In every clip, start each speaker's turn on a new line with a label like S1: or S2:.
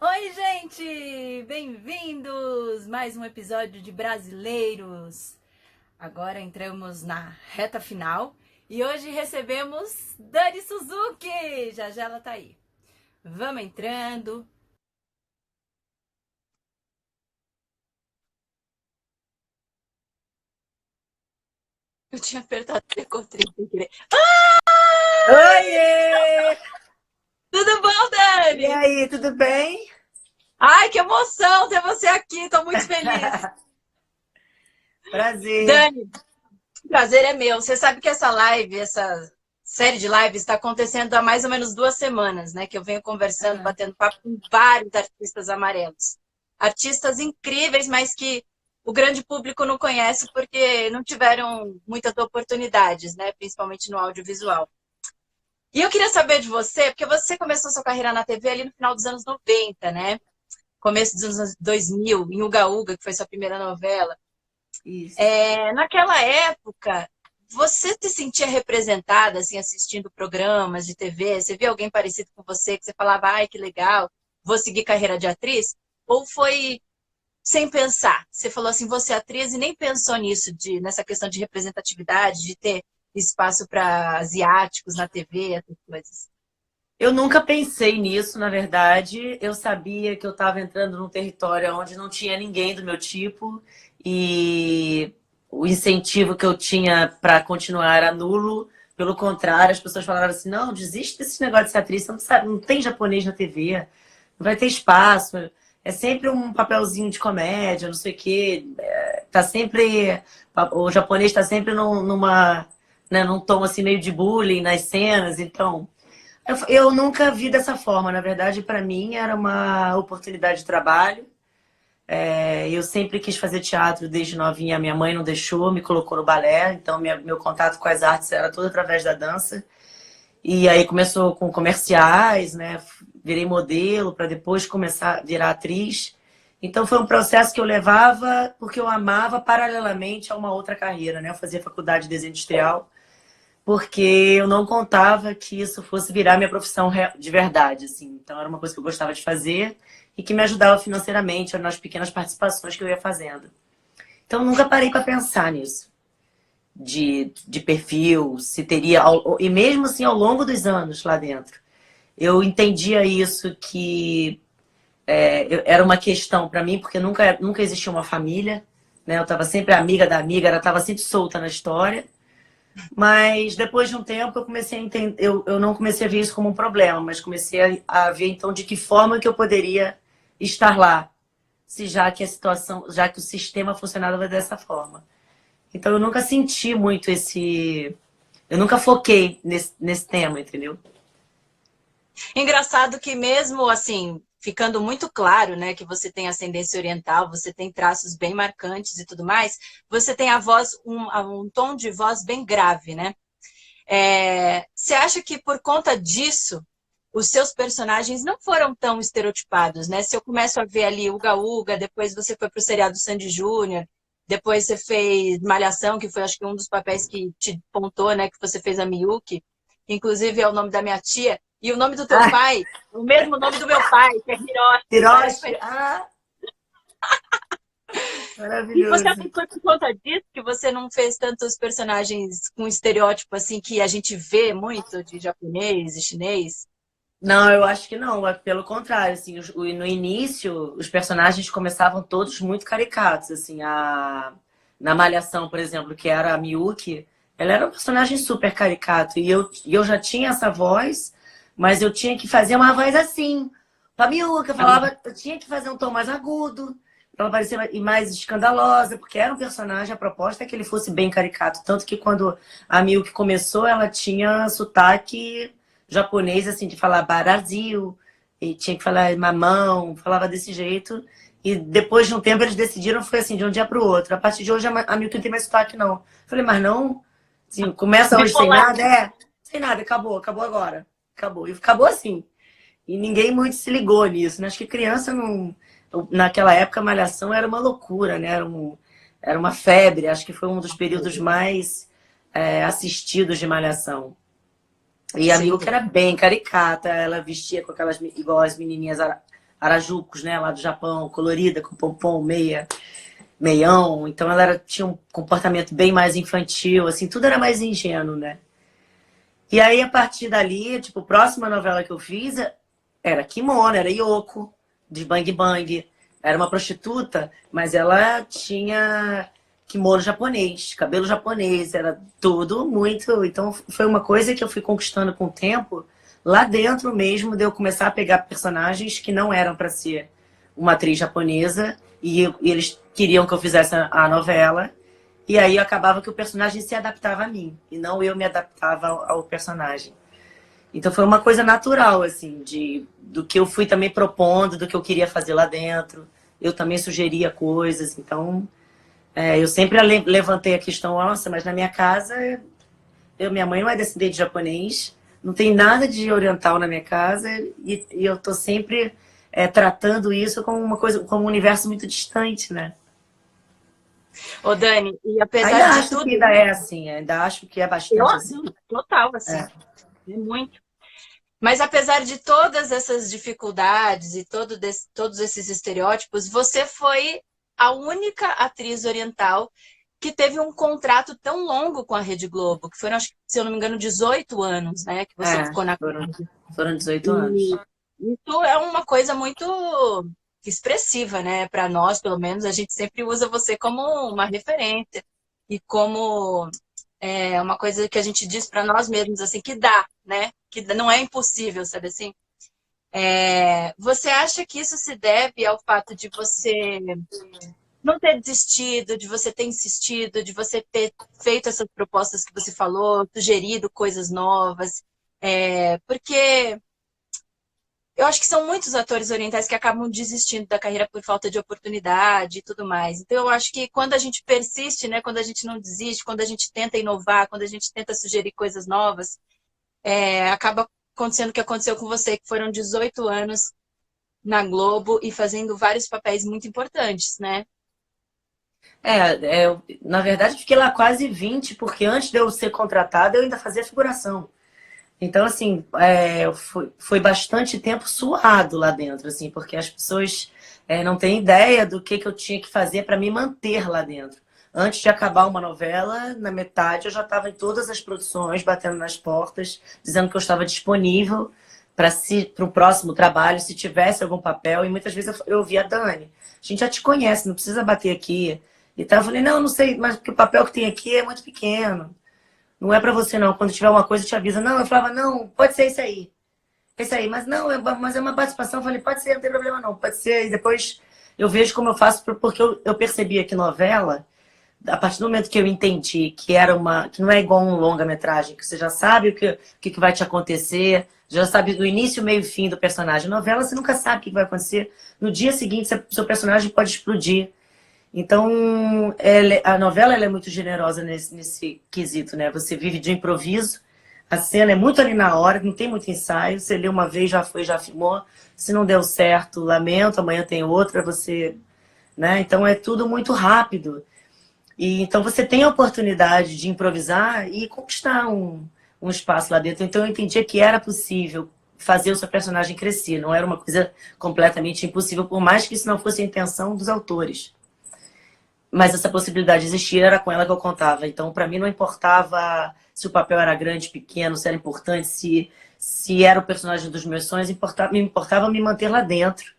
S1: Oi, gente! Bem-vindos! Mais um episódio de Brasileiros. Agora entramos na reta final e hoje recebemos Dani Suzuki. Já já ela tá aí. Vamos entrando.
S2: Eu tinha apertado Ctrl sem querer.
S1: Oiê!
S2: Tudo bom,
S1: E
S2: Dani?
S1: aí, tudo bem?
S2: Ai, que emoção ter você aqui. Tô muito feliz.
S1: Prazer.
S2: Dani, o prazer é meu. Você sabe que essa live, essa série de lives está acontecendo há mais ou menos 2 semanas, né? Que eu venho conversando,
S1: Ah,
S2: batendo papo com vários artistas amarelos. Artistas incríveis, mas que o grande público não conhece porque não tiveram muitas oportunidades, né? Principalmente no audiovisual. E eu queria saber de você, porque você começou sua carreira na TV ali no final dos anos 90, né? Começo dos anos 2000, em Uga Uga, que foi sua primeira novela.
S1: isso.
S2: Naquela época, você se sentia representada, assim, assistindo programas de TV? Você via alguém parecido com você, que você falava, ai, que legal, vou seguir carreira de atriz? Ou foi sem pensar? Você falou assim, vou ser atriz e nem pensou nisso, nessa questão de representatividade, de ter espaço para asiáticos na TV, essas coisas.
S3: Eu nunca pensei nisso, na verdade. Eu sabia que eu estava entrando num território onde não tinha ninguém do meu tipo e o incentivo que eu tinha para continuar era nulo. Pelo contrário, as pessoas falavam assim: não, desiste desse negócio de ser atriz, você não sabe, não tem japonês na TV, não vai ter espaço. É sempre um papelzinho de comédia, não sei o quê. Tá sempre. O japonês está sempre numa, né, num tom assim meio de bullying nas cenas, então. Eu nunca vi dessa forma. Na verdade, para mim era uma oportunidade de trabalho. Eu sempre quis fazer teatro desde novinha. Minha mãe não deixou, me colocou no balé. Então, meu contato com as artes era todo através da dança. E aí começou com comerciais, né? Virei modelo para depois começar a virar atriz. Então, foi um processo que eu levava porque eu amava paralelamente a uma outra carreira, né? Eu fazia faculdade de desenho industrial porque eu não contava que isso fosse virar minha profissão de verdade, assim. Então era uma coisa que eu gostava de fazer e que me ajudava financeiramente nas pequenas participações que eu ia fazendo. Então nunca parei para pensar nisso, de perfil, se teria e mesmo assim ao longo dos anos lá dentro, eu entendia isso que era uma questão para mim porque nunca existiu uma família, né? Eu estava sempre amiga da amiga, ela estava sempre solta na história. Mas depois de um tempo eu comecei a entender, eu não comecei a ver isso como um problema, mas comecei a ver então de que forma que eu poderia estar lá, se já que a situação, já que o sistema funcionava dessa forma. Então eu nunca senti muito eu nunca foquei nesse tema, entendeu?
S2: Engraçado que mesmo assim, ficando muito claro, né, que você tem ascendência oriental, você tem traços bem marcantes e tudo mais, você tem a voz, um tom de voz bem grave, né? Você acha que por conta disso, os seus personagens não foram tão estereotipados, né? Se eu começo a ver ali Uga Uga, depois você foi pro seriado Sandy Júnior, depois você fez Malhação, que foi acho que um dos papéis que te pontou, né? Que você fez a Miyuki, que inclusive é o nome da minha tia, e o nome do teu
S3: Ah,
S2: pai, o mesmo nome do meu pai, que é Hiroshi. Parece que
S3: Hiroshi,
S2: foi... E você acha
S3: maravilhoso.
S2: que foi por conta disso que você não fez tantos personagens com estereótipo assim que a gente vê muito de japonês e chinês?
S3: Não, eu acho que não. Pelo contrário, assim, no início os personagens começavam todos muito caricatos, assim, na Malhação, por exemplo, que era a Miyuki, ela era um personagem super caricato e eu já tinha essa voz, mas eu tinha que fazer uma voz assim. Pra Miyuki, eu falava, eu tinha que fazer um tom mais agudo, pra ela parecer mais escandalosa, porque era um personagem, a proposta é que ele fosse bem caricato, tanto que quando a Miyuki começou, ela tinha sotaque japonês, assim, de falar Brasil, e tinha que falar mamão, falava desse jeito. E depois de um tempo eles decidiram, foi assim, de um dia para o outro. A partir de hoje a Milton não tem mais sotaque, não. Eu falei, mas não? Assim, começa hoje sem
S2: Bipolar.
S3: nada? Sem nada, acabou agora. Acabou. E acabou assim. E ninguém muito se ligou nisso, né? Acho que criança não. Naquela época, a Malhação era uma loucura, né? Era uma febre. Acho que foi um dos períodos mais assistidos de Malhação. E a
S2: Sem
S3: Milka era
S2: dúvida.
S3: bem caricata, ela vestia com aquelas igual as menininhas Harajucos, né, lá do Japão, colorida, com pompom, meião. Então ela tinha um comportamento bem mais infantil, assim, tudo era mais ingênuo, né? E aí, a partir dali, tipo, a próxima novela que eu fiz era Kimono, era Yoko, de Bang Bang. Era uma prostituta, mas ela tinha kimono japonês, cabelo japonês, era tudo muito. Então, foi uma coisa que eu fui conquistando com o tempo, lá dentro mesmo, de eu começar a pegar personagens que não eram para ser uma atriz japonesa, e eles queriam que eu fizesse a novela. E aí acabava que o personagem se adaptava a mim, e não eu me adaptava ao personagem. Então foi uma coisa natural, assim, do que eu fui também propondo, do que eu queria fazer lá dentro. Eu também sugeria coisas, então eu sempre levantei a questão, nossa, mas na minha casa, minha mãe não é descendente de japonês, não tem nada de oriental na minha casa, e eu tô sempre tratando isso como uma coisa, como um universo muito distante, né?
S2: Ô, Dani, e apesar
S3: Ainda
S2: de
S3: acho
S2: tudo,
S3: que ainda é assim, ainda acho que é
S2: eu
S3: bastante assim.
S2: total, assim, é muito. Mas apesar de todas essas dificuldades e todos esses estereótipos, você foi a única atriz oriental que teve um contrato tão longo com a Rede Globo, que foram, acho que, se eu não me engano, 18 anos, né? Que você ficou na
S3: foram 18 anos.
S2: Isso é uma coisa muito expressiva, né? Para nós, pelo menos, a gente sempre usa você como uma referência e como uma coisa que a gente diz para nós mesmos, assim, que dá, né? Que não é impossível, sabe assim? Você acha que isso se deve ao fato de você não ter desistido, de você ter insistido, de você ter feito essas propostas que você falou, sugerido coisas novas? Porque eu acho que são muitos atores orientais que acabam desistindo da carreira por falta de oportunidade e tudo mais. Então, eu acho que quando a gente persiste, né, quando a gente não desiste, quando a gente tenta inovar, quando a gente tenta sugerir coisas novas, acaba acontecendo o que aconteceu com você, que foram 18 anos na Globo e fazendo vários papéis muito importantes, né?
S3: Na verdade, eu fiquei lá quase 20, porque antes de eu ser contratada, eu ainda fazia figuração. Então, assim, foi bastante tempo suado lá dentro, assim, porque as pessoas não têm ideia do que eu tinha que fazer para me manter lá dentro. Antes de acabar uma novela, na metade, eu já estava em todas as produções, batendo nas portas, dizendo que eu estava disponível para o próximo trabalho, se tivesse algum papel. E muitas vezes eu ouvia a Dani, a gente já te conhece, não precisa bater aqui. E tal. Eu falei, não sei, mas o papel que tem aqui é muito pequeno. Não é pra você, não. Quando tiver uma coisa, te avisa. Não, eu falava, não, pode ser isso aí. Esse aí. Mas não, mas é uma participação. Eu falei, pode ser, não tem problema não. Pode ser. E depois eu vejo como eu faço, porque eu percebia que novela, a partir do momento que eu entendi que que não é igual um longa-metragem, que você já sabe o que vai te acontecer, já sabe do início, meio e fim do personagem. Novela, você nunca sabe o que vai acontecer. No dia seguinte, seu personagem pode explodir. Então, a novela ela é muito generosa nesse quesito, né? Você vive de improviso, a cena é muito ali na hora, não tem muito ensaio, você lê uma vez, já foi, já filmou, se não deu certo, lamento, amanhã tem outra, né? Então é tudo muito rápido. E então você tem a oportunidade de improvisar e conquistar um espaço lá dentro. Então eu entendia que era possível fazer o seu personagem crescer, não era uma coisa completamente impossível, por mais que isso não fosse a intenção dos autores. Mas essa possibilidade existia, era com ela que eu contava. Então, para mim, não importava se o papel era grande, pequeno, se era importante, se era o personagem dos meus sonhos, me importava me manter lá dentro.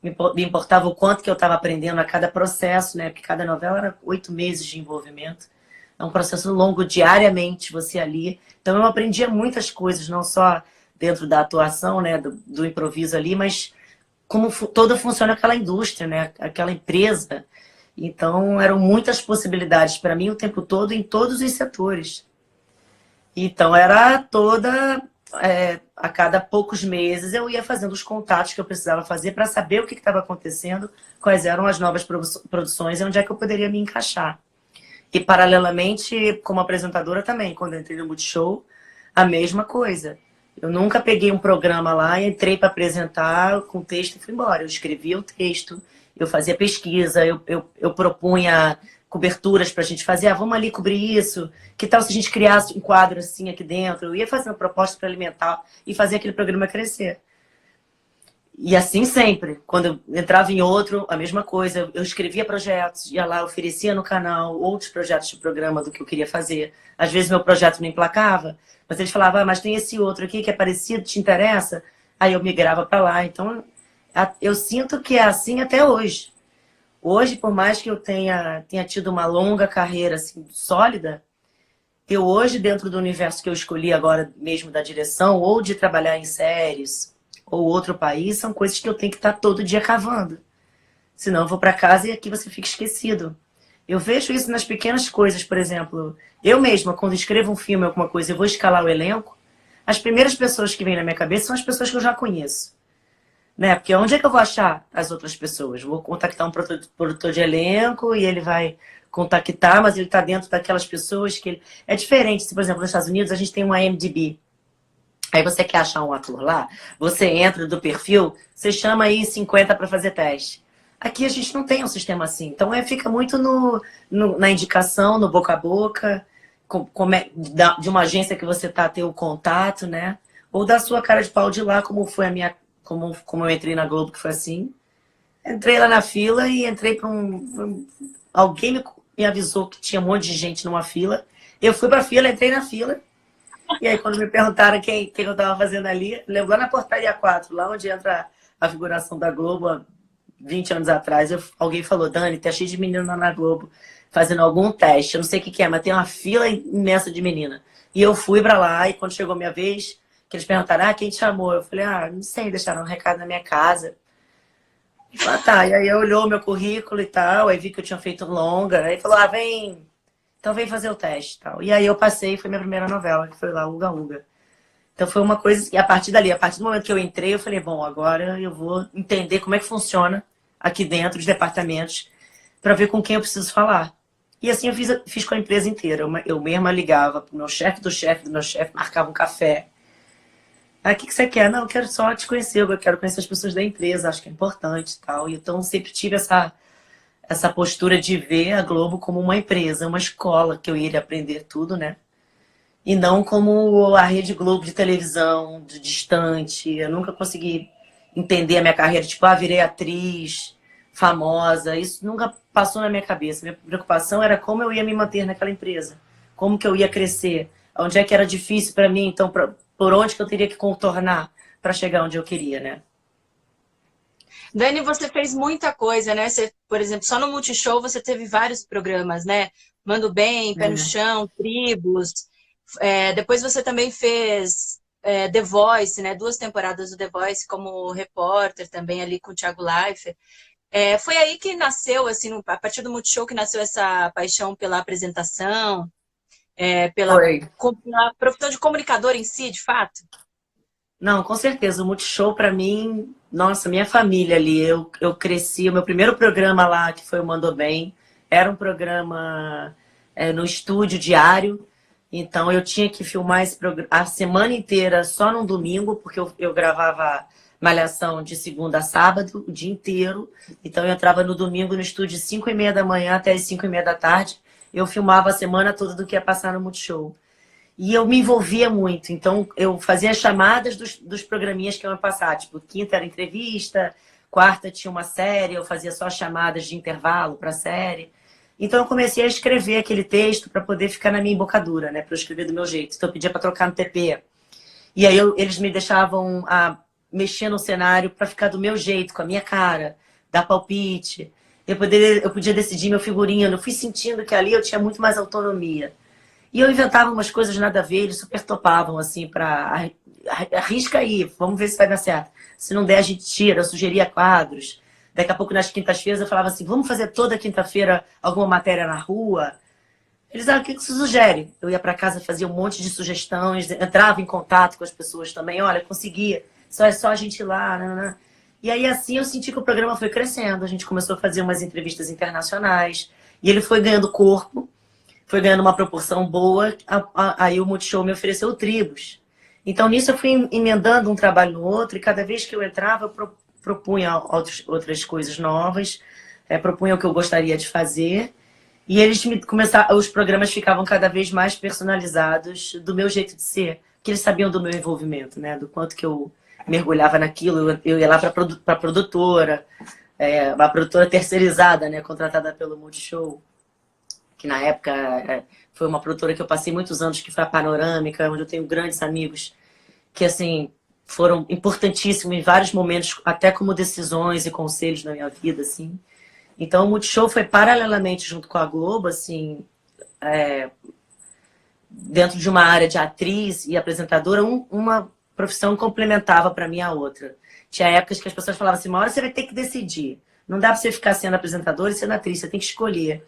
S3: Me importava o quanto que eu estava aprendendo a cada processo, né? Porque cada novela era 8 meses de envolvimento. É um processo longo, diariamente, você ali. Então, eu aprendia muitas coisas, não só dentro da atuação, né? Do improviso ali, mas como toda funciona aquela indústria, né? Aquela empresa. Então, eram muitas possibilidades para mim o tempo todo, em todos os setores. Então, era a cada poucos meses, eu ia fazendo os contatos que eu precisava fazer para saber o que estava acontecendo, quais eram as novas produções e onde é que eu poderia me encaixar. E, paralelamente, como apresentadora também, quando eu entrei no Multishow, a mesma coisa. Eu nunca peguei um programa lá, entrei para apresentar com o texto e fui embora. Eu escrevia o texto, eu fazia pesquisa, eu propunha coberturas para a gente fazer. Vamos ali cobrir isso. Que tal se a gente criasse um quadro assim aqui dentro? Eu ia fazendo proposta para alimentar e fazer aquele programa crescer. E assim sempre. Quando eu entrava em outro, a mesma coisa. Eu escrevia projetos, ia lá, oferecia no canal outros projetos de programa do que eu queria fazer. Às vezes meu projeto não emplacava, mas eles falavam, mas tem esse outro aqui que é parecido, te interessa? Aí eu migrava para lá. Então, eu sinto que é assim até hoje. Hoje, por mais que eu tenha tido uma longa carreira assim, sólida, eu hoje, dentro do universo que eu escolhi agora mesmo da direção, ou de trabalhar em séries, ou outro país, são coisas que eu tenho que estar todo dia cavando. Senão eu vou para casa e aqui você fica esquecido. Eu vejo isso nas pequenas coisas, por exemplo. Eu mesma, quando escrevo um filme ou alguma coisa, eu vou escalar o elenco, as primeiras pessoas que vêm na minha cabeça são as pessoas que eu já conheço. Né? Porque onde é que eu vou achar as outras pessoas? Vou contactar um produtor de elenco e ele vai contactar, mas ele está dentro daquelas pessoas que ele... É diferente, se, por exemplo, nos Estados Unidos a gente tem uma IMDb. Aí você quer achar um ator lá, você entra do perfil, você chama aí 50 para fazer teste. Aqui a gente não tem um sistema assim. Então fica muito na indicação, no boca a boca, de uma agência que você tá ter o contato, né? Ou da sua cara de pau de lá, como foi a minha... Como eu entrei na Globo, que foi assim. Entrei lá na fila e entrei para alguém me avisou que tinha um monte de gente numa fila. Eu fui para a fila, entrei na fila. E aí, quando me perguntaram quem eu estava fazendo ali, lembro lá na Portaria 4, lá onde entra a figuração da Globo, há 20 anos atrás, alguém falou, Dani, tá cheio de menina na Globo fazendo algum teste. Eu não sei o que é, mas tem uma fila imensa de menina. E eu fui para lá, e quando chegou a minha vez, que eles perguntaram, quem te chamou? Eu falei, não sei, deixaram um recado na minha casa. E falou, tá. E aí olhou meu currículo e tal, aí vi que eu tinha feito longa, aí falou, vem, então vem fazer o teste e tal. E aí eu passei, foi minha primeira novela, que foi lá, Uga Uga. Então foi uma coisa, e a partir dali, a partir do momento que eu entrei, eu falei, bom, agora eu vou entender como é que funciona aqui dentro os departamentos, para ver com quem eu preciso falar. E assim eu fiz com a empresa inteira. Eu mesma ligava pro meu chefe do meu chefe, marcava um café. O que você quer? Não, eu quero só te conhecer, eu quero conhecer as pessoas da empresa, acho que é importante e tal. E então sempre tive essa postura de ver a Globo como uma empresa, uma escola, que eu iria aprender tudo, né? E não como a Rede Globo de televisão, de distante. Eu nunca consegui entender a minha carreira, tipo, virei atriz, famosa. Isso nunca passou na minha cabeça. Minha preocupação era como eu ia me manter naquela empresa, como que eu ia crescer, onde é que era difícil para mim, então por onde que eu teria que contornar para chegar onde eu queria, né?
S2: Dani, você fez muita coisa, né? Você, por exemplo, só no Multishow você teve vários programas, né? Mando Bem, Pé no Chão, Tribos. Depois você também fez The Voice, né? 2 temporadas do The Voice como repórter também ali com o Thiago Leifert. Foi aí que nasceu, assim, a partir do Multishow, que nasceu essa paixão pela apresentação, pela profissão de comunicador em si, de fato?
S3: Não, com certeza. O Multishow, para mim, nossa, minha família ali. Eu cresci, o meu primeiro programa lá, que foi o Mandou Bem, era um programa no estúdio diário. Então, eu tinha que filmar a semana inteira só num domingo, porque eu gravava Malhação de segunda a sábado, o dia inteiro. Então, eu entrava no domingo no estúdio de 5h30 da manhã até as 5h30 da tarde. Eu filmava a semana toda do que ia passar no Multishow. E eu me envolvia muito. Então, eu fazia as chamadas dos programinhas que iam passar. Tipo, quinta era entrevista, quarta tinha uma série, eu fazia só chamadas de intervalo para a série. Então, eu comecei a escrever aquele texto para poder ficar na minha embocadura, né? Para eu escrever do meu jeito. Então, eu pedia para trocar no TP. E aí, eles me deixavam mexer no cenário para ficar do meu jeito, com a minha cara, dar palpite. Eu podia decidir meu figurino. Eu fui sentindo que ali eu tinha muito mais autonomia. E eu inventava umas coisas nada a ver, eles super topavam, assim, para arrisca aí, vamos ver se vai dar certo. Se não der, a gente tira, eu sugeria quadros. Daqui a pouco, nas quintas-feiras, eu falava assim, vamos fazer toda quinta-feira alguma matéria na rua? Eles, o que você sugere? Eu ia para casa, fazia um monte de sugestões, entrava em contato com as pessoas também, olha, conseguia, só é só a gente ir lá, né? E aí, assim, eu senti que o programa foi crescendo, a gente começou a fazer umas entrevistas internacionais, e ele foi ganhando corpo, foi ganhando uma proporção boa, aí o Multishow me ofereceu Tribos. Então, nisso eu fui emendando um trabalho no outro, e cada vez que eu entrava, eu propunha outras coisas novas, propunha o que eu gostaria de fazer, e os programas ficavam cada vez mais personalizados do meu jeito de ser, que eles sabiam do meu envolvimento, né? Do quanto que eu mergulhava naquilo, eu ia lá para a produtora, uma produtora terceirizada, né, contratada pelo Multishow, que na época foi uma produtora que eu passei muitos anos, que foi a Panorâmica, onde eu tenho grandes amigos que, assim, foram importantíssimos em vários momentos, até como decisões e conselhos na minha vida, assim. Então, o Multishow foi paralelamente junto com a Globo, assim, dentro de uma área de atriz e apresentadora, uma profissão complementava para mim a outra. Tinha épocas que as pessoas falavam assim, uma hora você vai ter que decidir. Não dá para você ficar sendo apresentadora e sendo atriz, você tem que escolher.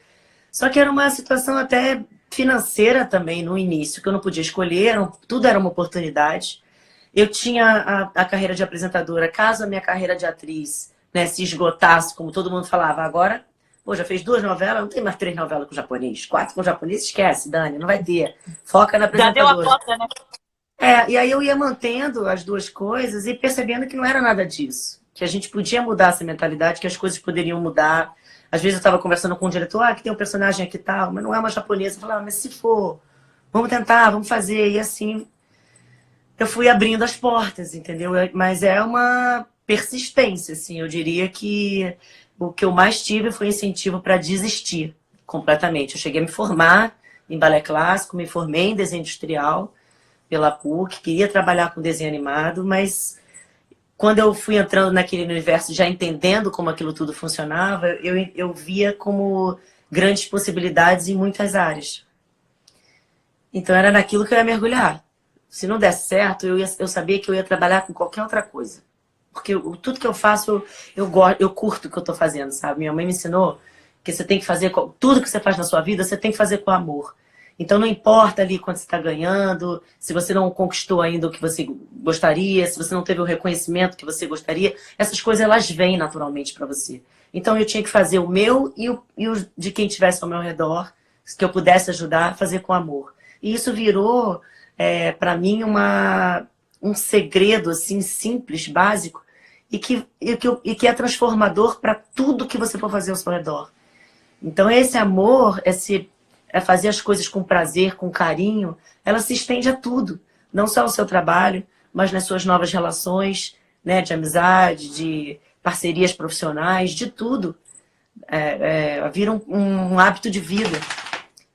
S3: Só que era uma situação até financeira também no início, que eu não podia escolher, tudo era uma oportunidade. Eu tinha a carreira de apresentadora, caso a minha carreira de atriz, né, se esgotasse, como todo mundo falava, agora, pô, já fez 2 novelas, não tem mais 3 novelas com japonês, 4 com japonês, esquece, Dani, não vai ter. Foca na
S2: Já deu a
S3: apresentadora.
S2: conta, né?
S3: E aí eu ia mantendo as duas coisas e percebendo que não era nada disso. Que a gente podia mudar essa mentalidade, que as coisas poderiam mudar. Às vezes eu estava conversando com o diretor, que tem um personagem aqui e tal, mas não é uma japonesa. Eu falava, mas se for, vamos tentar, vamos fazer. E assim, eu fui abrindo as portas, entendeu? Mas é uma persistência, assim. Eu diria que o que eu mais tive foi incentivo para desistir completamente. Eu cheguei a me formar em balé clássico, me formei em desenho industrial pela PUC, queria trabalhar com desenho animado, mas quando eu fui entrando naquele universo, já entendendo como aquilo tudo funcionava, eu via como grandes possibilidades em muitas áreas. Então era naquilo que eu ia mergulhar. Se não desse certo, eu sabia que eu ia trabalhar com qualquer outra coisa. Porque tudo que eu faço, eu curto o que eu estou fazendo, sabe? Minha mãe me ensinou que você tem que fazer, tudo que você faz na sua vida, você tem que fazer com amor. Então não importa ali quanto você está ganhando, se você não conquistou ainda o que você gostaria, se você não teve o reconhecimento que você gostaria, essas coisas elas vêm naturalmente para você. Então eu tinha que fazer o meu e o de quem estivesse ao meu redor, que eu pudesse ajudar, fazer com amor. E isso virou, para mim, um segredo assim simples, básico, e que é transformador para tudo que você for fazer ao seu redor. Então esse amor, fazer as coisas com prazer, com carinho, ela se estende a tudo. Não só ao seu trabalho, mas nas suas novas relações, né, de amizade, de parcerias profissionais, de tudo. Vira um hábito de vida.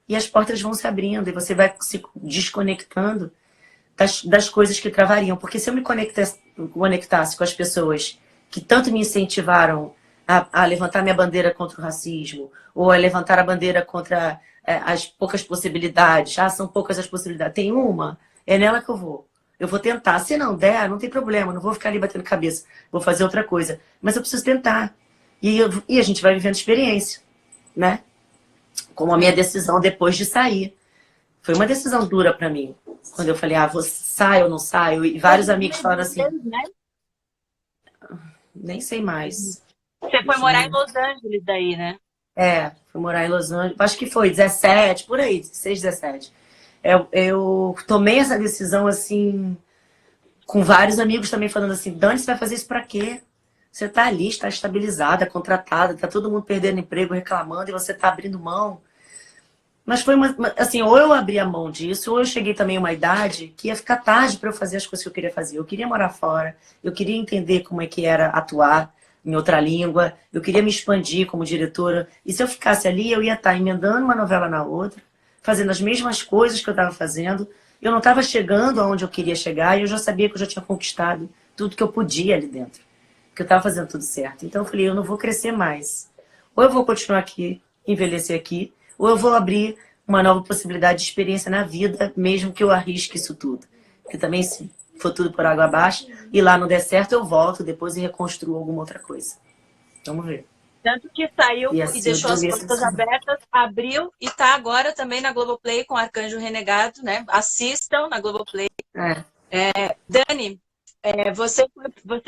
S3: E as portas vão se abrindo e você vai se desconectando das coisas que travariam. Porque se eu me conectasse com as pessoas que tanto me incentivaram a levantar minha bandeira contra o racismo, ou a levantar a bandeira contra as poucas possibilidades. São poucas as possibilidades. Tem uma, é nela que eu vou. Eu vou tentar. Se não der, não tem problema. Não vou ficar ali batendo cabeça. Vou fazer outra coisa. Mas eu preciso tentar. E a gente vai vivendo experiência, né? Como a minha decisão depois de sair. Foi uma decisão dura pra mim. Quando eu falei, saio ou não saio? E vários amigos falaram assim...
S2: Né?
S3: Nem sei mais.
S2: Você foi morar em Los Angeles daí, né?
S3: Fui morar em Los Angeles. Acho que foi 17, por aí, 16, 17. Eu tomei essa decisão, assim, com vários amigos também falando assim, Dani, você vai fazer isso pra quê? Você tá ali, está estabilizada, contratada, tá todo mundo perdendo emprego, reclamando, e você tá abrindo mão. Mas foi assim, ou eu abri a mão disso, ou eu cheguei também a uma idade que ia ficar tarde para eu fazer as coisas que eu queria fazer. Eu queria morar fora, eu queria entender como é que era atuar em outra língua, eu queria me expandir como diretora. E se eu ficasse ali, eu ia estar emendando uma novela na outra, fazendo as mesmas coisas que eu estava fazendo. Eu não estava chegando aonde eu queria chegar e eu já sabia que eu já tinha conquistado tudo que eu podia ali dentro. Que eu estava fazendo tudo certo. Então eu falei, eu não vou crescer mais. Ou eu vou continuar aqui, envelhecer aqui, ou eu vou abrir uma nova possibilidade de experiência na vida, mesmo que eu arrisque isso tudo. Porque também, se for tudo por água abaixo, e lá não der certo, eu volto depois e reconstruo alguma outra coisa. Vamos ver.
S2: Tanto que saiu e
S3: assim,
S2: deixou as portas abertas, abriu e tá agora também na Globoplay com Arcanjo Renegado, né? Assistam na Globoplay. Dani, você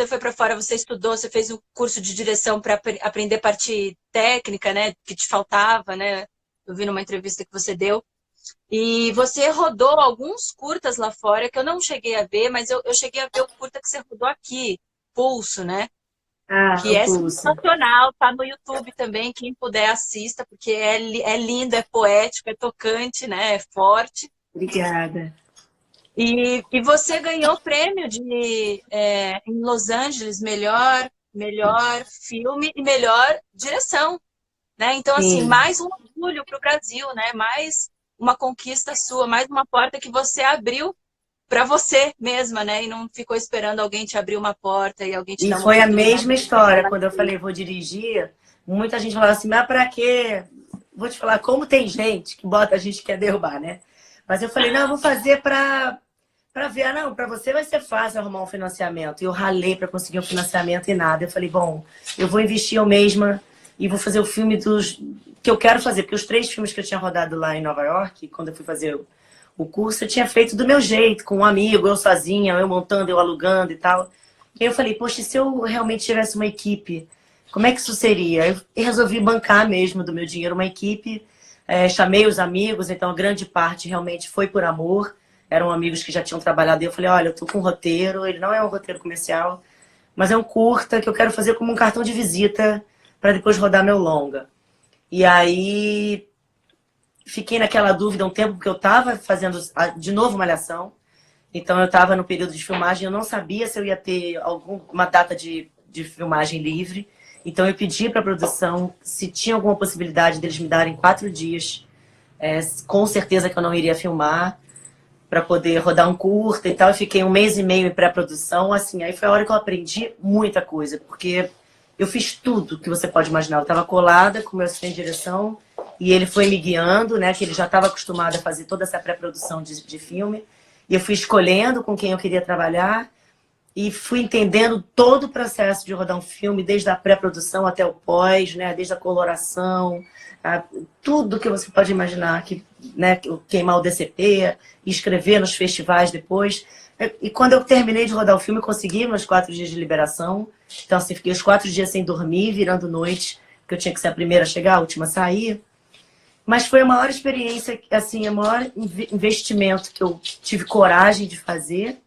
S2: foi para fora, você estudou, você fez um curso de direção para aprender parte técnica, né? Que te faltava, né? Eu vi numa entrevista que você deu. E você rodou alguns curtas lá fora, que eu não cheguei a ver, mas eu cheguei a ver o curta que você rodou aqui, Pulso, né? Que é sensacional, tá no YouTube também, quem puder assista, porque é lindo, é poético, é tocante, né? É forte.
S3: Obrigada.
S2: E você ganhou o prêmio em Los Angeles, melhor filme e melhor direção, né? Então, assim,
S3: Sim.
S2: mais um orgulho para o Brasil, né? Mais uma conquista sua, mais uma porta que você abriu para você mesma, né? E não ficou esperando alguém te abrir uma porta e alguém te
S3: E
S2: dar uma
S3: foi a
S2: oportunidade
S3: mesma
S2: de você ir
S3: história.
S2: lá
S3: Quando eu
S2: e
S3: falei, vou dirigir, muita gente falava assim, mas pra quê? Vou te falar, como tem gente que bota a gente que quer derrubar, né? Mas eu falei, não, eu vou fazer pra ver. Ah, não, pra você vai ser fácil arrumar um financiamento. E eu ralei pra conseguir um financiamento e nada. Eu falei, bom, eu vou investir eu mesma e vou fazer o filme que eu quero fazer. Porque os 3 filmes que eu tinha rodado lá em Nova York, quando eu fui fazer o curso, eu tinha feito do meu jeito, com um amigo, eu sozinha, eu montando, eu alugando e tal. E aí eu falei, poxa, e se eu realmente tivesse uma equipe, como é que isso seria? Eu resolvi bancar mesmo do meu dinheiro uma equipe, chamei os amigos, então a grande parte realmente foi por amor, eram amigos que já tinham trabalhado, e eu falei, olha, eu tô com um roteiro, ele não é um roteiro comercial, mas é um curta que eu quero fazer como um cartão de visita para depois rodar meu longa. E aí fiquei naquela dúvida um tempo, porque eu estava fazendo de novo Malhação, então eu estava no período de filmagem, eu não sabia se eu ia ter alguma data de filmagem livre. Então eu pedi para a produção se tinha alguma possibilidade deles me darem 4 dias. Com certeza que eu não iria filmar, para poder rodar um curta e tal. Eu fiquei 1 mês e meio em pré-produção. Assim, aí foi a hora que eu aprendi muita coisa, porque eu fiz tudo que você pode imaginar. Eu estava colada com o meu assistente de direção e ele foi me guiando, né? Que ele já estava acostumado a fazer toda essa pré-produção de filme. E eu fui escolhendo com quem eu queria trabalhar e fui entendendo todo o processo de rodar um filme, desde a pré-produção até o pós, né? Desde a coloração, tudo que você pode imaginar, né? Queimar o DCP, escrever nos festivais depois. E quando eu terminei de rodar o filme, eu consegui meus 4 dias de liberação. Então, assim, fiquei os 4 dias sem dormir, virando noite, porque eu tinha que ser a primeira a chegar, a última a sair. Mas foi a maior experiência, assim, o maior investimento que eu tive coragem de fazer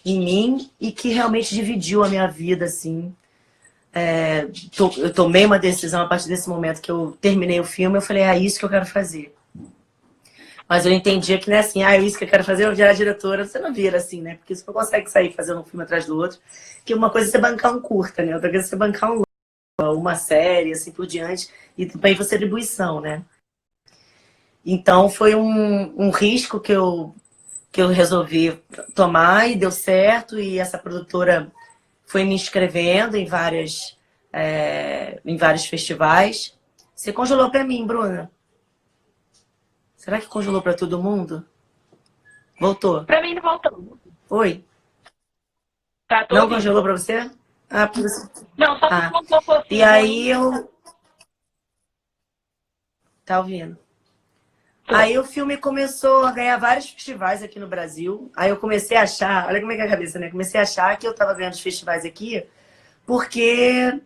S3: em mim e que realmente dividiu a minha vida, assim. Eu tomei uma decisão a partir desse momento que eu terminei o filme, eu falei, é isso que eu quero fazer. Mas eu entendia que não é assim, é isso que eu quero fazer, eu virar diretora, você não vira assim, né? Porque você não consegue sair fazendo um filme atrás do outro. Que uma coisa é você bancar um curta, né? Outra coisa é você bancar uma série, assim por diante, e também você atribuição, né? Então foi um risco que eu resolvi tomar e deu certo. E essa produtora foi me inscrevendo em vários festivais. Você congelou para mim, Bruna? Será que congelou para todo mundo? Voltou?
S4: Pra mim não voltou.
S3: Oi?
S4: Tá, tô
S3: Não
S4: ouvindo.
S3: congelou para você? Ah, por isso.
S4: Não, só
S3: Ah.
S4: ficou um pouco assim
S3: E aí
S4: ruim.
S3: eu... Tá ouvindo?
S4: Tô.
S3: Aí o filme começou a ganhar vários festivais aqui no Brasil. Aí eu comecei a achar, olha como é que é a cabeça, né? Comecei a achar que eu tava ganhando os festivais aqui porque,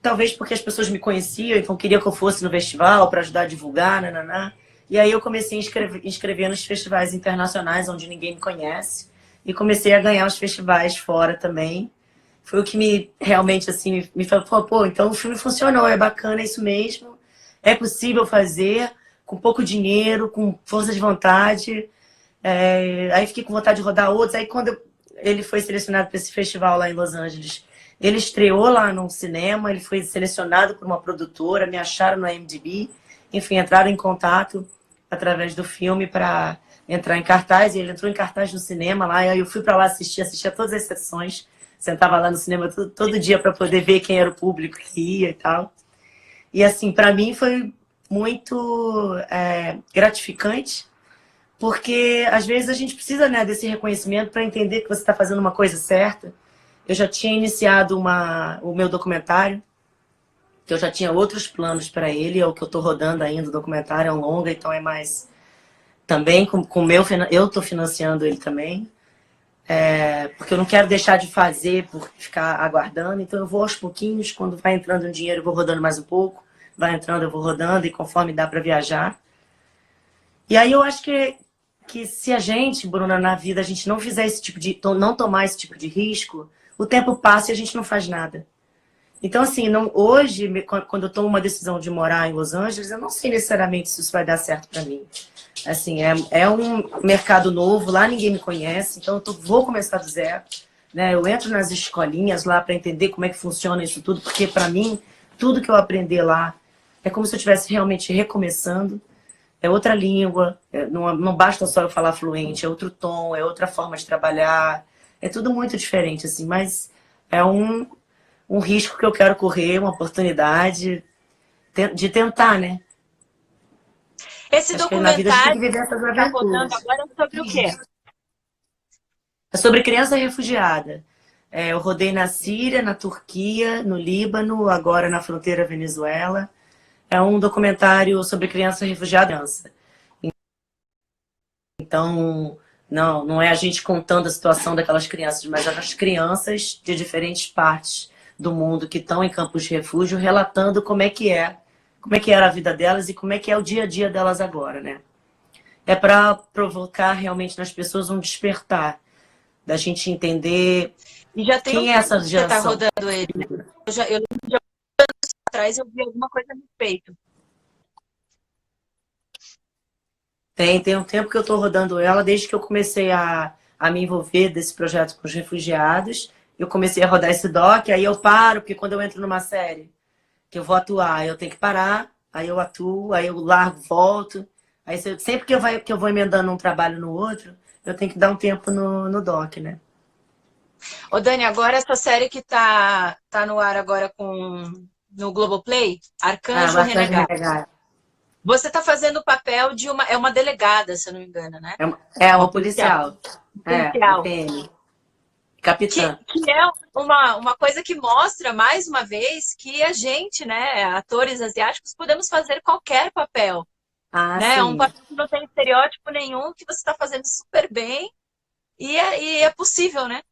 S3: talvez porque as pessoas me conheciam, então queriam que eu fosse no festival para ajudar a divulgar, nananá. E aí eu comecei a inscrever nos festivais internacionais, onde ninguém me conhece. E comecei a ganhar os festivais fora também. Foi o que realmente, assim, me falou, pô, então o filme funcionou, é bacana, é isso mesmo. É possível fazer com pouco dinheiro, com força de vontade. Aí fiquei com vontade de rodar outros. Aí quando ele foi selecionado para esse festival lá em Los Angeles, ele estreou lá num cinema, ele foi selecionado por uma produtora, me acharam no IMDb. Enfim, entraram em contato através do filme para entrar em cartaz. E ele entrou em cartaz no cinema lá. E aí eu fui para lá assistia todas as sessões. Sentava lá no cinema todo dia para poder ver quem era o público que ia e tal. E assim, para mim foi muito gratificante, porque às vezes a gente precisa, né, desse reconhecimento para entender que você está fazendo uma coisa certa. Eu já tinha iniciado o meu documentário, que eu já tinha outros planos para ele, é o que eu estou rodando ainda, o documentário é um longa, então é mais também com o meu, eu estou financiando ele também. Porque eu não quero deixar de fazer por ficar aguardando, então eu vou aos pouquinhos, quando vai entrando um dinheiro eu vou rodando mais um pouco, vai entrando eu vou rodando, e conforme dá para viajar. E aí eu acho que se a gente, Bruna, na vida, a gente não fizer esse tipo não tomar esse tipo de risco, o tempo passa e a gente não faz nada. Então, assim, não, hoje, quando eu tomo uma decisão de morar em Los Angeles, eu não sei necessariamente se isso vai dar certo para mim. Assim, é um mercado novo, lá ninguém me conhece, então vou começar do zero. Né? Eu entro nas escolinhas lá para entender como é que funciona isso tudo, porque para mim, tudo que eu aprender lá é como se eu estivesse realmente recomeçando. É outra língua, não basta só eu falar fluente, é outro tom, é outra forma de trabalhar, é tudo muito diferente, assim, mas é um risco que eu quero correr, uma oportunidade de tentar, né?
S2: Esse
S3: Acho que na vida a gente tem que
S2: documentário
S3: viver essas
S2: que está rodando
S3: aventuras.
S2: agora é sobre o quê?
S3: É sobre criança refugiada. Eu rodei na Síria, na Turquia, no Líbano, agora na fronteira Venezuela. É um documentário sobre criança refugiada. Então, não é a gente contando a situação daquelas crianças, mas as crianças de diferentes partes do mundo que estão em campos de refúgio, relatando como é que era a vida delas e como é que é o dia a dia delas agora, né? É para provocar realmente nas pessoas um despertar, da gente entender
S2: E já tem um
S3: quem é
S2: tempo
S3: essa
S2: que você está
S3: geração.
S2: rodando ele, né? Eu lembro de atrás eu vi alguma coisa a respeito.
S3: Tem um tempo que eu estou rodando ela, desde que eu comecei a me envolver desse projeto com os refugiados. Eu comecei a rodar esse doc, aí eu paro, porque quando eu entro numa série que eu vou atuar, eu tenho que parar, aí eu atuo, aí eu largo, volto. Aí sempre que eu vou emendando um trabalho no outro, eu tenho que dar um tempo no doc, né?
S2: Ô, Dani, agora essa série que tá no ar agora no Globoplay,
S3: Ah,
S2: Arcanjo
S3: bastante
S2: Renegado.
S3: renegado.
S2: Você está fazendo o papel de uma delegada, se eu não me engano, né?
S3: É uma
S2: Uma policial.
S3: policial. Uma
S2: Policial.
S3: PM.
S2: Que,
S3: Capitã.
S2: que é uma coisa que mostra, mais uma vez, que a gente, né, atores asiáticos, podemos fazer qualquer papel.
S3: Ah,
S2: Né? É um
S3: sim.
S2: papel que não tem estereótipo nenhum, que você está fazendo super bem e é possível, né?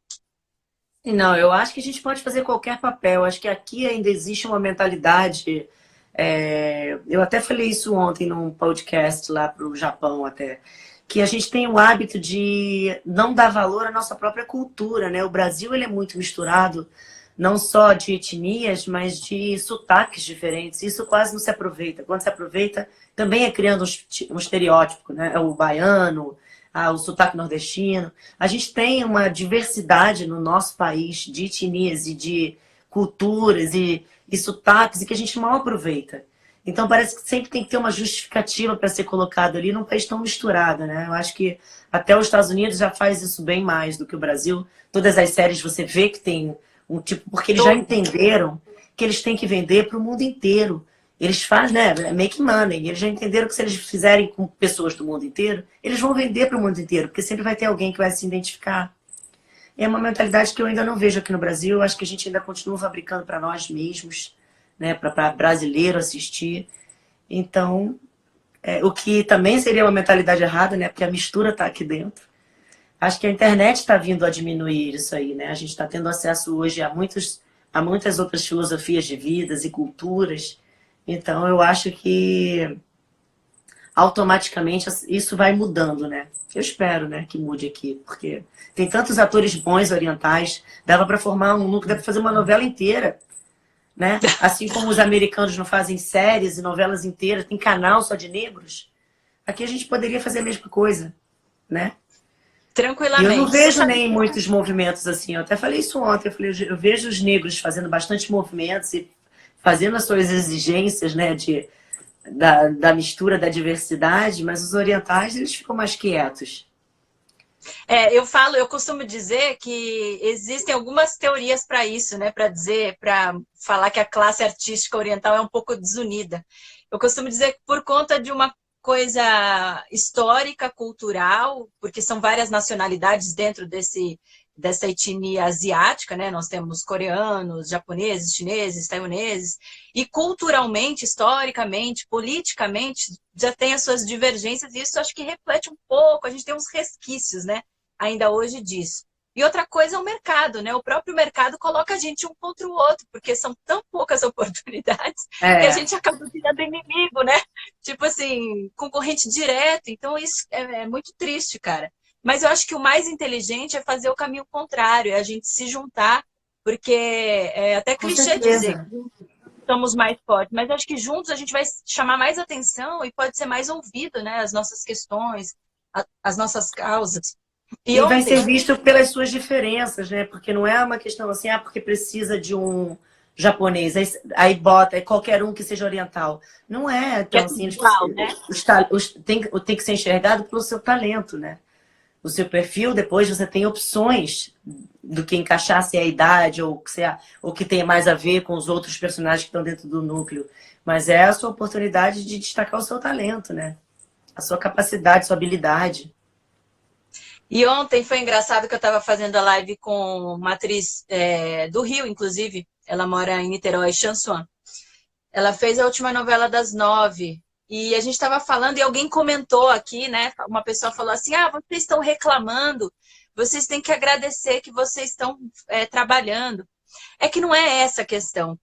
S3: Não, eu acho que a gente pode fazer qualquer papel. Acho que aqui ainda existe uma mentalidade. Eu até falei isso ontem num podcast lá para o Japão até, que a gente tem o hábito de não dar valor à nossa própria cultura, né? O Brasil ele é muito misturado, não só de etnias, mas de sotaques diferentes. Isso quase não se aproveita. Quando se aproveita, também é criando um estereótipo, né? É o baiano, o sotaque nordestino. A gente tem uma diversidade no nosso país de etnias e de culturas e sotaques e que a gente mal aproveita. Então parece que sempre tem que ter uma justificativa para ser colocado ali num país tão misturado, né? Eu acho que até os Estados Unidos já faz isso bem mais do que o Brasil. Todas as séries você vê que tem um tipo, porque eles já entenderam que eles têm que vender para o mundo inteiro. Eles fazem, né? Make money. Eles já entenderam que se eles fizerem com pessoas do mundo inteiro, eles vão vender para o mundo inteiro, porque sempre vai ter alguém que vai se identificar. É uma mentalidade que eu ainda não vejo aqui no Brasil. Eu acho que a gente ainda continua fabricando para nós mesmos, né? Para brasileiro assistir. Então, o que também seria uma mentalidade errada, né? Porque a mistura está aqui dentro. Acho que a internet está vindo a diminuir isso aí, né? A gente está tendo acesso hoje a muitas outras filosofias de vidas e culturas. Então, eu acho que automaticamente isso vai mudando, né? Eu espero, né, que mude aqui, porque tem tantos atores bons orientais, dava para formar um núcleo, dá para fazer uma novela inteira, né? Assim como os americanos não fazem séries e novelas inteiras, tem canal só de negros, aqui a gente poderia fazer a mesma coisa, né? E eu não
S2: Tranquilamente. Você
S3: vejo
S2: sabe
S3: nem muitos movimentos assim. Eu até falei isso ontem. Eu falei, eu vejo os negros fazendo bastante movimentos e fazendo as suas exigências, né, da mistura, da diversidade, mas os orientais, eles ficam mais quietos.
S2: eu costumo dizer que existem algumas teorias para isso, né? Para falar que a classe artística oriental é um pouco desunida. Eu costumo dizer que por conta de uma coisa histórica, cultural, porque são várias nacionalidades dentro dessa etnia asiática, né? Nós temos coreanos, japoneses, chineses, taiwaneses, e culturalmente, historicamente, politicamente, já tem as suas divergências, e isso acho que reflete um pouco, a gente tem uns resquícios, né? Ainda hoje disso. E outra coisa é o mercado, né? O próprio mercado coloca a gente um contra o outro, porque são tão poucas oportunidades que a gente acaba virando inimigo, né? Tipo assim, concorrente direto. Então isso é muito triste, cara. Mas eu acho que o mais inteligente é fazer o caminho contrário, é a gente se juntar porque é até
S3: Com
S2: clichê dizer
S3: certeza.
S2: que somos mais fortes, mas acho que juntos a gente vai chamar mais atenção e pode ser mais ouvido, né? As nossas questões, as nossas causas. E
S3: E vai ser
S2: ontem,
S3: visto pelas suas diferenças, né? Porque não é uma questão assim, porque precisa de um japonês, aí bota, aí qualquer um que seja oriental. Não é,
S2: que é
S3: então,
S2: tudo
S3: assim,
S2: igual, né?
S3: tem que ser enxergado pelo seu talento, né? O seu perfil, depois você tem opções do que encaixar, se é a idade, ou que tem mais a ver com os outros personagens que estão dentro do núcleo. Mas é a sua oportunidade de destacar o seu talento, né? A sua capacidade, sua habilidade.
S2: E ontem foi engraçado que eu estava fazendo a live com uma atriz do Rio, inclusive. Ela mora em Niterói, Chanson. Ela fez a última novela das 9. E a gente estava falando, e alguém comentou aqui, né? Uma pessoa falou assim: ah, vocês estão reclamando, vocês têm que agradecer que vocês estão trabalhando. É que não é essa a questão.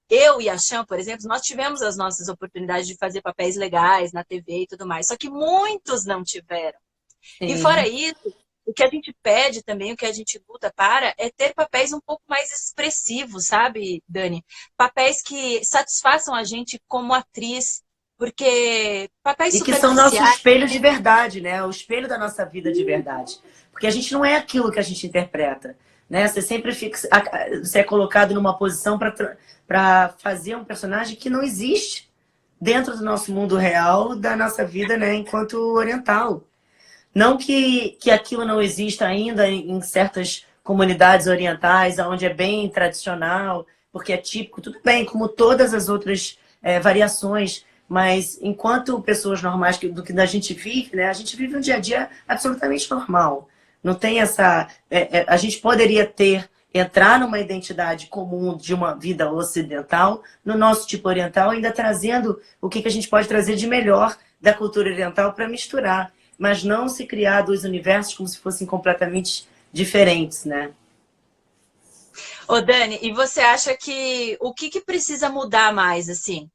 S2: Eu e a Chan, por exemplo, nós tivemos as nossas oportunidades de fazer papéis legais na TV e tudo mais, só que muitos não tiveram. E fora
S3: Sim.
S2: isso, o que a gente pede também, o que a gente luta para, é ter papéis um pouco mais expressivos, sabe, Dani? Papéis que satisfaçam a gente como atriz, porque papéis
S3: E que são nosso
S2: superficiais.
S3: espelho de verdade, né? O espelho da nossa vida de verdade. Porque a gente não é aquilo que a gente interpreta, né? Você sempre fica, você é colocado numa posição para fazer um personagem que não existe dentro do nosso mundo real, da nossa vida, né? Enquanto oriental. Não que aquilo não exista ainda em certas comunidades orientais, onde é bem tradicional, porque é típico, tudo bem, como todas as outras variações, mas enquanto pessoas normais do que a gente vive, né, a gente vive um dia a dia absolutamente normal. Não tem essa. A gente poderia entrar numa identidade comum de uma vida ocidental, no nosso tipo oriental, ainda trazendo o que a gente pode trazer de melhor da cultura oriental para misturar, mas não se criar dois universos como se fossem completamente diferentes, né?
S2: Ô, Dani, e você acha que o que precisa mudar mais, assim?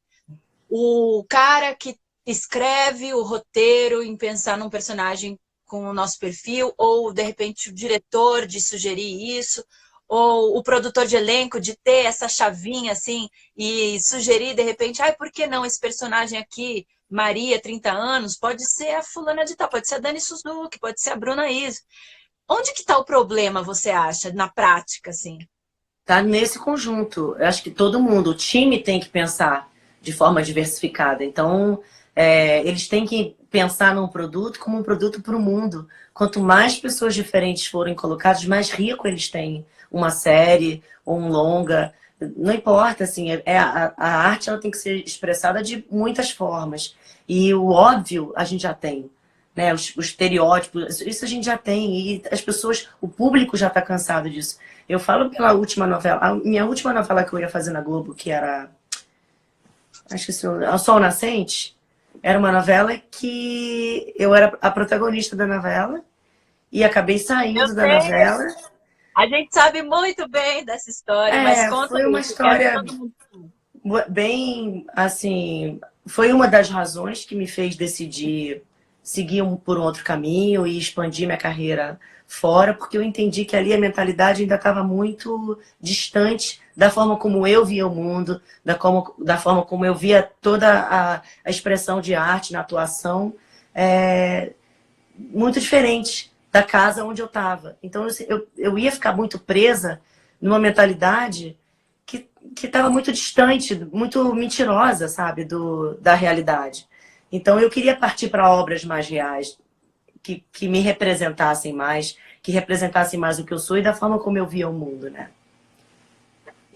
S2: O cara que escreve o roteiro em pensar num personagem com o nosso perfil, ou de repente o diretor de sugerir isso, ou o produtor de elenco de ter essa chavinha assim e sugerir de repente, por que não esse personagem aqui, Maria, 30 anos, pode ser a fulana de tal, pode ser a Dani Suzuki, pode ser a Bruna Iso. Onde que está o problema, você acha, na prática, assim?
S3: Tá nesse conjunto. Eu acho que todo mundo, o time tem que pensar de forma diversificada. Então, eles têm que pensar num produto como um produto para o mundo. Quanto mais pessoas diferentes forem colocadas, mais rico eles têm uma série ou um longa. Não importa, assim, a arte ela tem que ser expressada de muitas formas. E o óbvio a gente já tem. Né, os estereótipos, isso a gente já tem, e as pessoas, o público já está cansado disso. Eu falo pela última novela, a minha última novela que eu ia fazer na Globo, que era, acho que O Sol Nascente, era uma novela que eu era a protagonista da novela, e acabei
S2: Eu
S3: saindo da
S2: sei.
S3: novela.
S2: A gente sabe muito bem dessa história, mas conta
S3: Foi
S2: aí,
S3: uma
S2: que eu quero que
S3: história
S2: todo mundo...
S3: bem, assim, foi uma das razões que me fez decidir seguir por um outro caminho e expandir minha carreira fora, porque eu entendi que ali a mentalidade ainda estava muito distante da forma como eu via o mundo, da forma como eu via toda a expressão de arte na atuação, muito diferente da casa onde eu estava. Então eu ia ficar muito presa numa mentalidade que estava muito distante, muito mentirosa, sabe, da realidade. Então eu queria partir para obras mais reais, que me representassem mais, que representassem mais o que eu sou e da forma como eu via o mundo, né?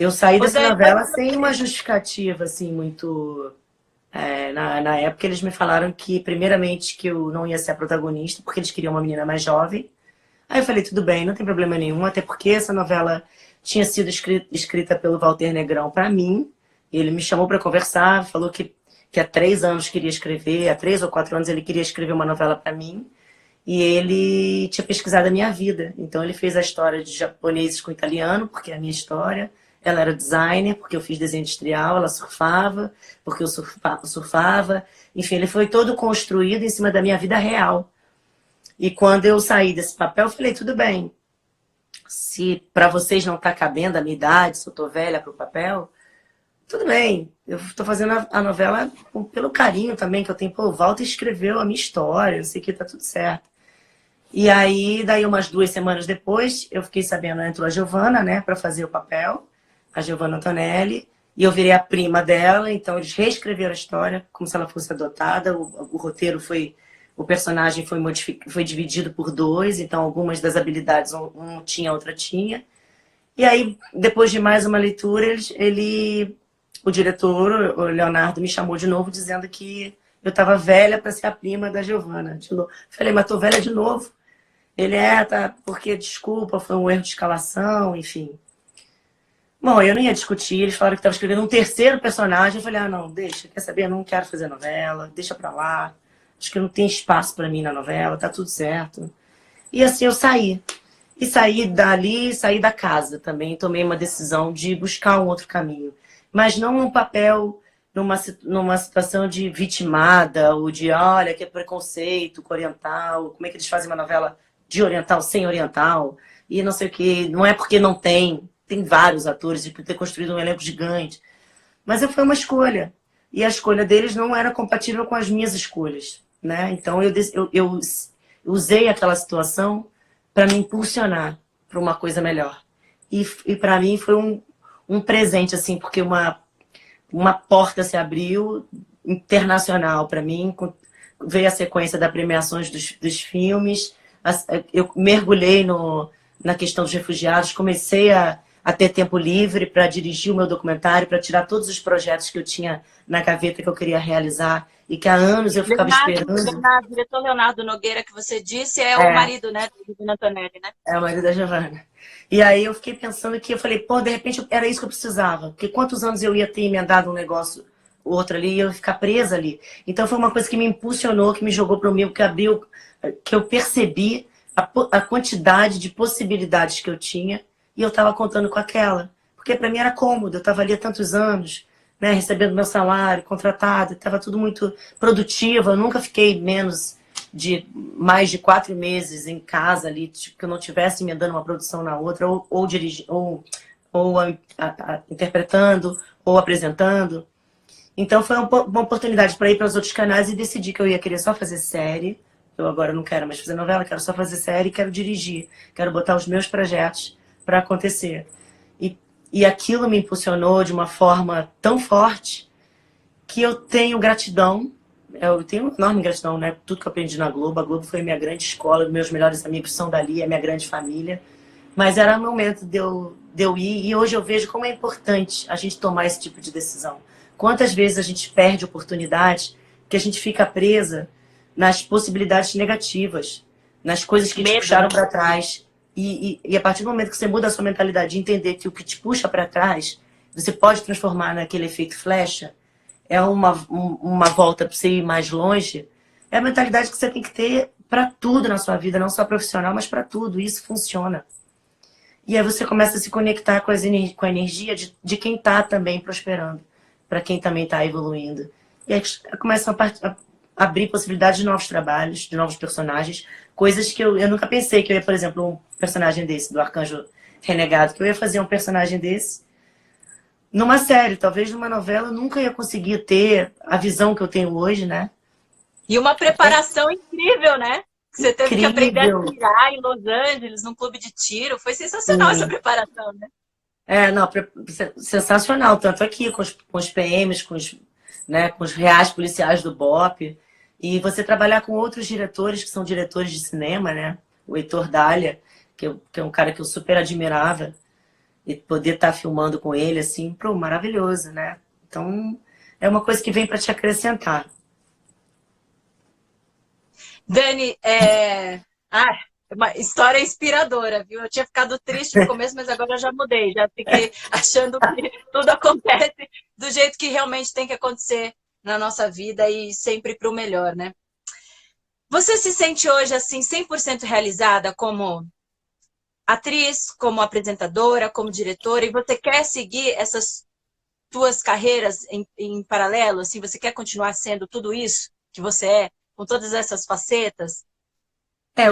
S3: Eu saí
S2: Ô,
S3: dessa
S2: Dani,
S3: novela sem uma justificativa, assim, muito... na época eles me falaram que, primeiramente, que eu não ia ser a protagonista, porque eles queriam uma menina mais jovem. Aí eu falei, tudo bem, não tem problema nenhum, até porque essa novela tinha sido escrita pelo Walter Negrão para mim. Ele me chamou para conversar, falou que há 3 anos queria escrever, há 3 ou 4 anos ele queria escrever uma novela para mim. E ele tinha pesquisado a minha vida. Então ele fez a história de japoneses com italiano, porque é a minha história. Ela era designer, porque eu fiz desenho industrial. Ela surfava, porque eu surfava. Enfim, ele foi todo construído em cima da minha vida real. E quando eu saí desse papel, eu falei, tudo bem. se para vocês não tá cabendo a minha idade, se eu tô velha pro papel, tudo bem. Eu tô fazendo a novela pelo carinho também que eu tenho. Pô, o Walter escreveu a minha história, não sei o que, tá tudo certo. E aí, daí umas 2 semanas depois, eu fiquei sabendo, entrou a Giovana, né, pra fazer o papel, a Giovana Antonelli, e eu virei a prima dela, então eles reescreveram a história como se ela fosse adotada, o roteiro foi, o personagem foi dividido por dois, então algumas das habilidades um tinha, a outra tinha. E aí, depois de mais uma leitura, o diretor, o Leonardo, me chamou de novo, dizendo que eu estava velha para ser a prima da Giovana. De novo. Falei, mas tô velha de novo. Ele tá, porque, desculpa, foi um erro de escalação, enfim. Bom, eu não ia discutir, eles falaram que estava escrevendo um terceiro personagem. Eu falei, ah, não, deixa, quer saber? Eu não quero fazer novela, deixa pra lá. Acho que não tem espaço para mim na novela, tá tudo certo. E assim eu saí. E saí dali, saí da casa também. Tomei uma decisão de buscar um outro caminho. Mas não um papel numa situação de vitimada, ou de, olha, que é preconceito com oriental, como é que eles fazem uma novela de oriental sem oriental, e não sei o quê. Não é porque não tem vários atores, de ter construído um elenco gigante. Mas foi uma escolha. E a escolha deles não era compatível com as minhas escolhas, né? Então eu usei aquela situação para me impulsionar para uma coisa melhor. E para mim foi um presente, assim, porque uma porta se abriu internacional para mim. Veio a sequência das premiações dos filmes. Eu mergulhei na questão dos refugiados, comecei a ter tempo livre para dirigir o meu documentário, para tirar todos os projetos que eu tinha na gaveta que eu queria realizar e que há anos eu ficava esperando.
S2: O diretor Leonardo Nogueira, que você disse, é o marido, né, do Giovanna Antonelli, né?
S3: É o marido da Giovana. E aí eu fiquei pensando que eu falei, pô, de repente era isso que eu precisava. Porque quantos anos eu ia ter emendado um negócio, o outro ali, e eu ia ficar presa ali. Então foi uma coisa que me impulsionou, que me jogou para o meio, que abriu, que eu percebi a quantidade de possibilidades que eu tinha e eu estava contando com aquela. Porque para mim era cômodo, eu estava ali há tantos anos, né, recebendo meu salário, contratada, estava tudo muito produtivo, eu nunca fiquei menos de mais de 4 meses em casa ali, tipo, que eu não tivesse emendando uma produção na outra, ou dirigindo, ou interpretando, ou apresentando. Então foi uma oportunidade para ir para os outros canais e decidi que eu ia querer só fazer série. Eu agora não quero mais fazer novela, quero só fazer série, quero dirigir, quero botar os meus projetos para acontecer. E aquilo me impulsionou de uma forma tão forte que eu tenho gratidão. Eu tenho enorme gratidão, né? Tudo que eu aprendi na Globo. A Globo foi minha grande escola, meus melhores amigos são dali, é minha grande família. Mas era o momento de eu ir, e hoje eu vejo como é importante a gente tomar esse tipo de decisão. Quantas vezes a gente perde oportunidades que a gente fica presa nas possibilidades negativas, nas coisas que te puxaram para trás. E a partir do momento que você muda a sua mentalidade de entender que o que te puxa para trás, você pode transformar naquele efeito flecha, é uma volta para você ir mais longe, é a mentalidade que você tem que ter para tudo na sua vida, não só profissional, mas para tudo. E isso funciona. E aí você começa a se conectar com a energia de quem está também prosperando, para quem também está evoluindo. E aí começam a abrir possibilidades de novos trabalhos, de novos personagens, coisas que eu nunca pensei que eu ia, por exemplo, um personagem desse, do Arcanjo Renegado, que eu ia fazer um personagem desse numa série, talvez numa novela, eu nunca ia conseguir ter a visão que eu tenho hoje, né?
S2: E uma preparação incrível, né? Você teve que aprender a tirar em Los Angeles, num clube de tiro. Foi sensacional essa preparação, né?
S3: Não, sensacional. Tanto aqui, com os PMs, com os reais policiais do BOPE. E você trabalhar com outros diretores, que são diretores de cinema, né? O Heitor Dália, que é um cara que eu super admirava. E poder estar filmando com ele, assim, maravilhoso, né? Então, é uma coisa que vem para te acrescentar.
S2: Dani, uma história inspiradora, viu? Eu tinha ficado triste no começo, mas agora eu já mudei. Já fiquei achando que tudo acontece do jeito que realmente tem que acontecer na nossa vida e sempre para o melhor, né? Você se sente hoje, assim, 100% realizada como atriz, como apresentadora, como diretora, e você quer seguir essas tuas carreiras em paralelo? Assim, você quer continuar sendo tudo isso que você é, com todas essas facetas?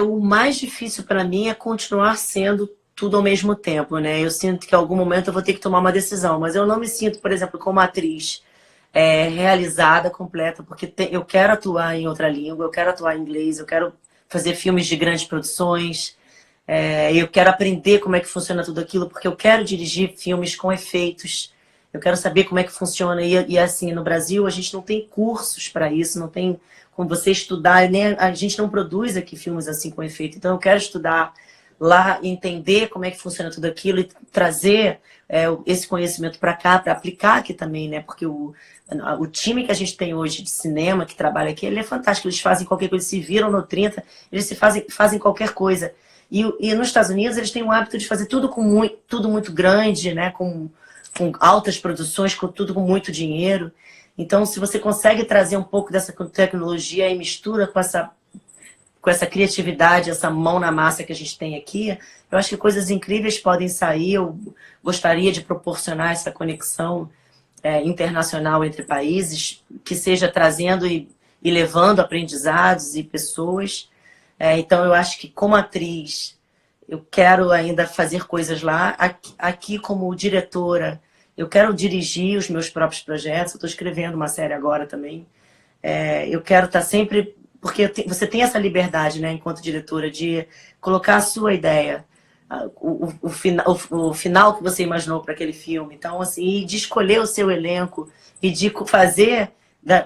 S3: O mais difícil para mim é continuar sendo tudo ao mesmo tempo, né? Eu sinto que em algum momento eu vou ter que tomar uma decisão, mas eu não me sinto, por exemplo, como atriz realizada, completa, porque eu quero atuar em outra língua, eu quero atuar em inglês, eu quero fazer filmes de grandes produções, eu quero aprender como é que funciona tudo aquilo, porque eu quero dirigir filmes com efeitos, eu quero saber como é que funciona. E assim, no Brasil a gente não tem cursos para isso, não tem como você estudar, nem a gente não produz aqui filmes assim com efeito. Então eu quero estudar lá, entender como é que funciona tudo aquilo e trazer esse conhecimento para cá, para aplicar aqui também, né? Porque o time que a gente tem hoje de cinema, que trabalha aqui, ele é fantástico. Eles fazem qualquer coisa, eles se viram no 30, eles fazem qualquer coisa. E nos Estados Unidos eles têm o hábito de fazer tudo tudo muito grande, né? Com altas produções, tudo com muito dinheiro. Então, se você consegue trazer um pouco dessa tecnologia e mistura com essa criatividade, essa mão na massa que a gente tem aqui, eu acho que coisas incríveis podem sair. Eu gostaria de proporcionar essa conexão internacional entre países, que seja trazendo e levando aprendizados e pessoas. Então, eu acho que como atriz, eu quero ainda fazer coisas lá. Aqui como diretora, eu quero dirigir os meus próprios projetos. Eu estou escrevendo uma série agora também. Eu quero estar sempre... Porque você tem essa liberdade, né, enquanto diretora, de colocar a sua ideia, o final que você imaginou para aquele filme. Então, assim, de escolher o seu elenco e de fazer...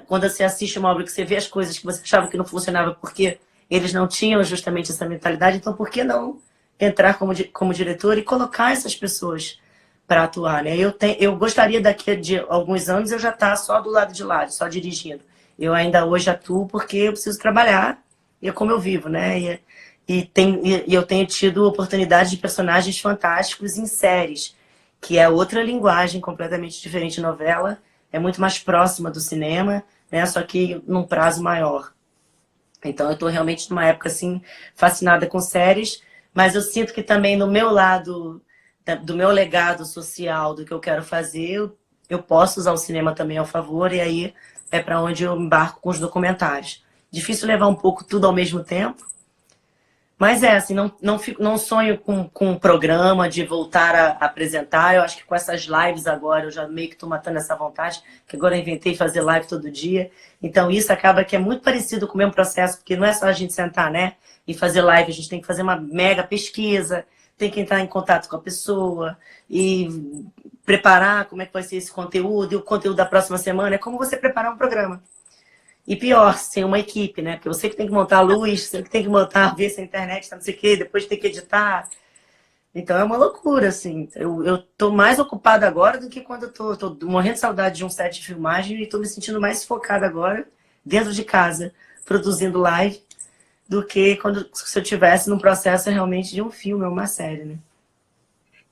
S3: Quando você assiste uma obra que você vê as coisas que você achava que não funcionava porque eles não tinham justamente essa mentalidade, então por que não entrar como diretor e colocar essas pessoas para atuar, né? Eu gostaria daqui a alguns anos eu já estar só do lado de lá, só dirigindo. Eu ainda hoje atuo porque eu preciso trabalhar, e é como eu vivo, né? E eu tenho tido oportunidade de personagens fantásticos em séries, que é outra linguagem completamente diferente de novela, é muito mais próxima do cinema, né? Só que num prazo maior. Então eu estou realmente numa época assim, fascinada com séries, mas eu sinto que também no meu lado, do meu legado social, do que eu quero fazer, eu posso usar o cinema também ao favor, e aí é para onde eu embarco com os documentários. Difícil levar um pouco tudo ao mesmo tempo, mas assim, não sonho com um programa de voltar a apresentar. Eu acho que com essas lives agora, eu já meio que estou matando essa vontade, que agora eu inventei fazer live todo dia. Então isso acaba que é muito parecido com o mesmo processo, porque não é só a gente sentar, né, e fazer live, a gente tem que fazer uma mega pesquisa, tem que entrar em contato com a pessoa e preparar como é que vai ser esse conteúdo, e o conteúdo da próxima semana é como você preparar um programa. E pior, sem uma equipe, né? Porque você que tem que montar a luz, você que tem que montar, ver se a internet tá não sei o quê, depois tem que editar. Então é uma loucura, assim. Eu tô mais ocupada agora do que quando eu tô morrendo de saudade de um set de filmagem e tô me sentindo mais focada agora, dentro de casa, produzindo live, do que se eu tivesse num processo realmente de um filme ou uma série, né?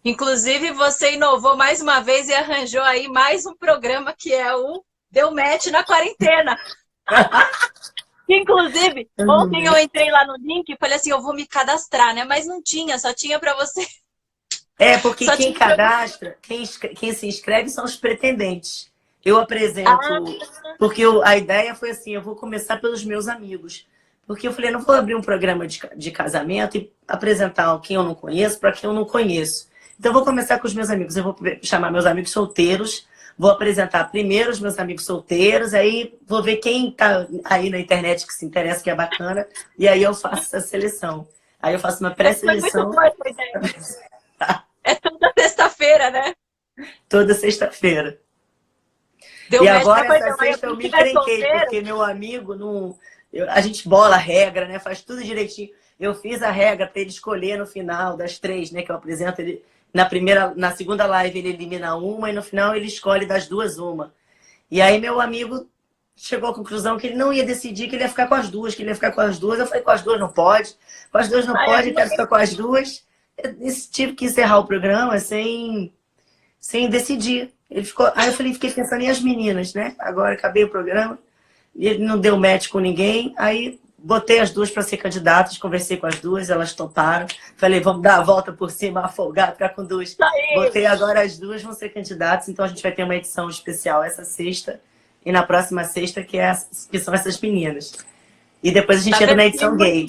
S2: Inclusive, você inovou mais uma vez e arranjou aí mais um programa que é o Deu Match na Quarentena. Inclusive, ontem eu entrei lá no link e falei assim, eu vou me cadastrar, né? Mas não tinha, só tinha para você.
S3: Porque quem cadastra, quem se inscreve são os pretendentes. Eu apresento, porque a ideia foi assim, eu vou começar pelos meus amigos. Porque eu falei, não vou abrir um programa de casamento e apresentar quem eu não conheço para quem eu não conheço. Então eu vou começar com os meus amigos, eu vou chamar meus amigos solteiros, vou apresentar primeiro os meus amigos solteiros, aí vou ver quem tá aí na internet que se interessa, que é bacana, e aí eu faço essa seleção. Aí eu faço uma pré-seleção.
S2: É toda sexta-feira, né?
S3: Toda sexta-feira. E agora, essa sexta, eu me encrenquei, porque meu amigo não... A gente bola a regra, né? Faz tudo direitinho. Eu fiz a regra para ele escolher no final das 3, né? Que eu apresento ele. Na segunda live ele elimina uma e no final ele escolhe das 2 uma. E aí meu amigo chegou à conclusão que ele não ia decidir, que ele ia ficar com as duas, que ele ia ficar com as duas. Eu falei, com as duas não pode. Com as duas não pode, eu quero ficar com as duas. Eu tive que encerrar o programa sem decidir. Ele ficou... Aí eu fiquei pensando em as meninas, né? Agora acabei o programa. Ele não deu match com ninguém. Aí botei as duas para ser candidatas, conversei com as duas, elas toparam. Falei, vamos dar a volta por cima, afogar, ficar com duas. Botei agora as duas, vão ser candidatas. Então a gente vai ter uma edição especial essa sexta e na próxima sexta, que são essas meninas. E depois a gente entra na edição gay.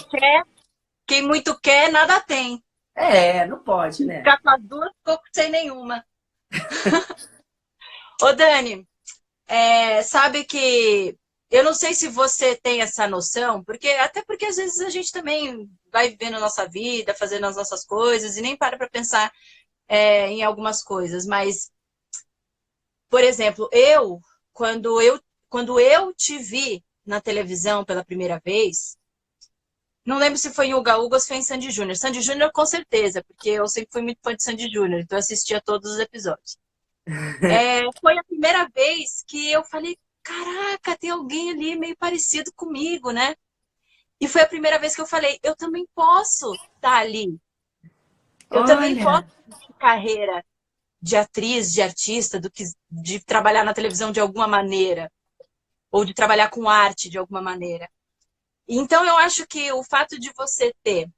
S2: Quem muito quer, nada tem.
S3: Não pode, né?
S2: Ficar com as duas, ficou sem nenhuma. Ô, Dani, sabe que eu não sei se você tem essa noção, até porque às vezes a gente também vai vivendo a nossa vida, fazendo as nossas coisas e nem para pensar em algumas coisas. Mas, por exemplo, quando eu te vi na televisão pela primeira vez, não lembro se foi em Uga Uga ou se foi em Sandy Júnior. Sandy Júnior com certeza, porque eu sempre fui muito fã de Sandy Júnior, então eu assistia todos os episódios. Foi a primeira vez que eu falei, caraca, tem alguém ali meio parecido comigo, né? E foi a primeira vez que eu falei, eu também posso estar ali. Eu também posso ter carreira de atriz, de artista, de trabalhar na televisão de alguma maneira, ou de trabalhar com arte de alguma maneira. Então, eu acho que o fato de você ter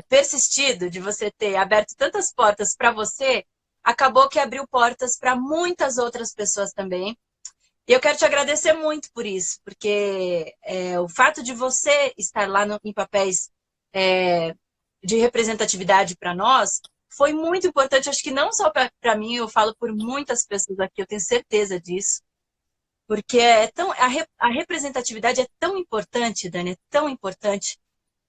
S2: persistido, de você ter aberto tantas portas para você, acabou que abriu portas para muitas outras pessoas também. E eu quero te agradecer muito por isso, porque o fato de você estar lá em papéis de representatividade para nós foi muito importante. Acho que não só para mim, eu falo por muitas pessoas aqui, eu tenho certeza disso. Porque a representatividade é tão importante, Dani, é tão importante